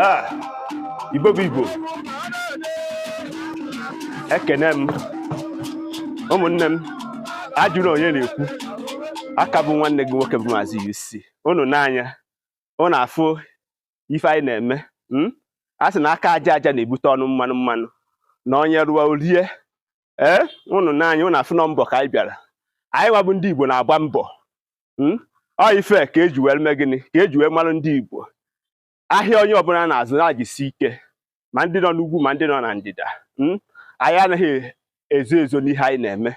Ah, Igbo bụ Igbo. Ekene m ụmụnne m, ajụrụ onye na-ekwu aka bụ nwanne gị nwoke bụ Mazi-UC. Unu n'anya, unu afụ ife anyị na-eme. A sị na aka aja aja na-ebute ọnụ mmanụ mmanụ na onye rụọ orie. Unu n'anya, unu afụ na mbọ ka anyị bịara. Anyị nwa bụ ndị Igbo na-agba mbọ. Ọ ife ka eji wee mee gịnị, ka eji wee marụ ndị Igbo. Ahịa onye ọbụla na-azụ na-ajisi ike, ma ndị nọ n'ugwu ma ndị nọ na ndịda. Anyị anaghị ezo ezo n'ihe anyị na-eme,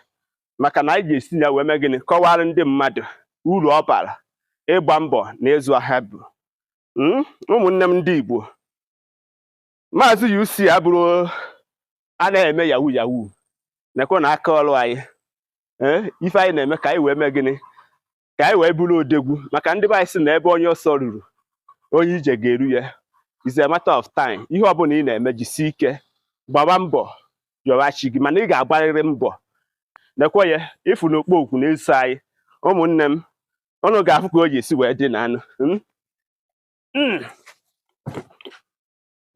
maka na anyị ga-esi ya wee mee gịnị, kọwara ndị mmadụ uru ọ bara ịgba mbọ na ịzụ ahịa bụ. Ụmụnne m ndị Igbo, Mazi-UC abụrụ anaghị eme yahoo yahoo. Nekwe na aka ọrụ anyị, ife anyị na-eme ka anyị wee mee gịnị, ka anyị wee bụrụ odegwu, maka ndị be anyị sị na ebe onye ọsọ ruru onye ije ga-eru ya. It's a matter of time. Ihe ọbụla ị na-eme, jisi ike, gbaba mbọ, yọghachi gị, mana ị ga-agbarịrị mbọ. Nekwe ya, ịfụ na okpu na-eso anyị. Ụmụnne m, unu ga-afụ ka o ji esi wee dị na anụ.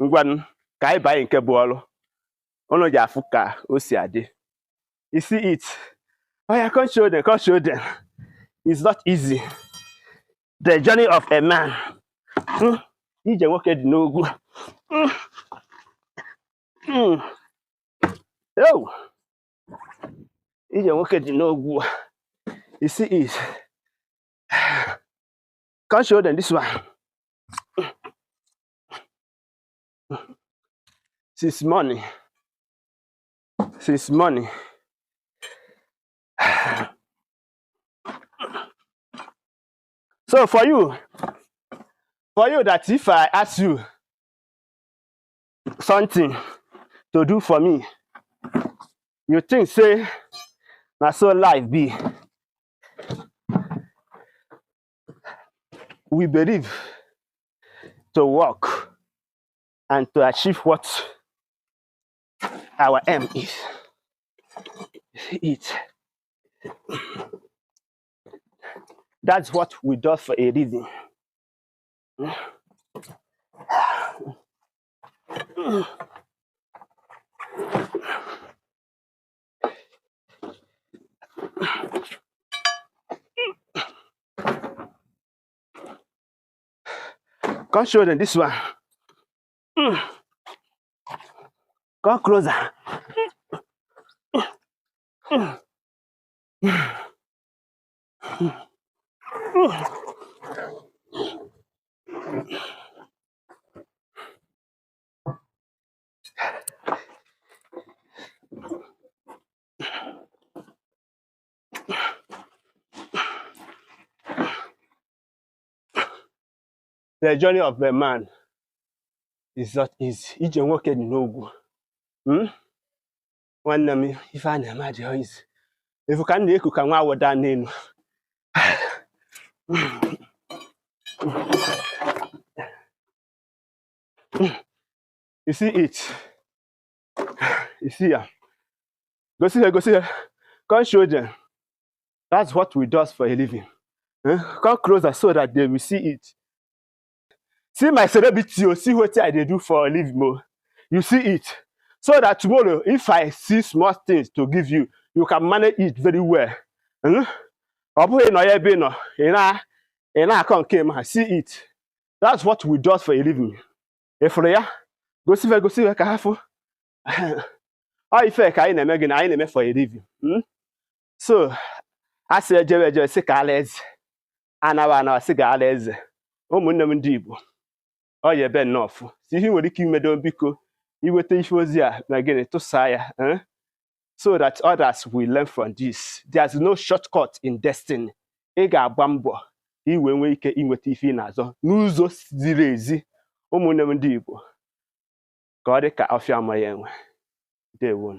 Ngwanụ ka anyị banye nke bụ ọrụ. Unu ji afụ ka o si adị. You see it. Oh yeah, come show them, come show them. It's not easy. The journey of a man. Ije nwoke dị n'ogwu. Oh, ije nwoke dị n'ogwu. You see it. Come show them this one. Since morning. Since morning. So for you that if I ask you something to do for me, you think say na so life be. We believe to work and to achieve what our aim is. It. That's what we do for a living. Come show them this one. Come closer. The journey of a man is not easy. Ije nwoke dị n'ogwu. Nwanne m, ife a na-eme adịghị easy. Ifu ka m na-eku ka nwa awọda n'elu. You see it. You see ya. Go see her, go see her. Come show them. That's what we do for a living. Come closer so that they will see it. See my celebrity, see what I do for a living. You see it. So that tomorrow, if I see small things to give you, you can manage it very well. See it. That's what we do for a living. If ya, go see where careful. How if I na for a living. So I say Jewe say Kalez, Anawa say Kalez. Ụmụnne m ndị Igbo. Ọ ya ebe nnọọ. Si ihe nwere ike imedo biko iweta ife ozi a na gịnị tụsa ya, so that others will learn from this. There's no shortcut in destiny. Ị ga-agba mbọ iwe nwee ike inweta ife ị na-azọ n'ụzọ ziri ezi. Ụmụnne m ndị Igbo, ka ọ dị ka ọfịa amaghị enwe. Ndewo.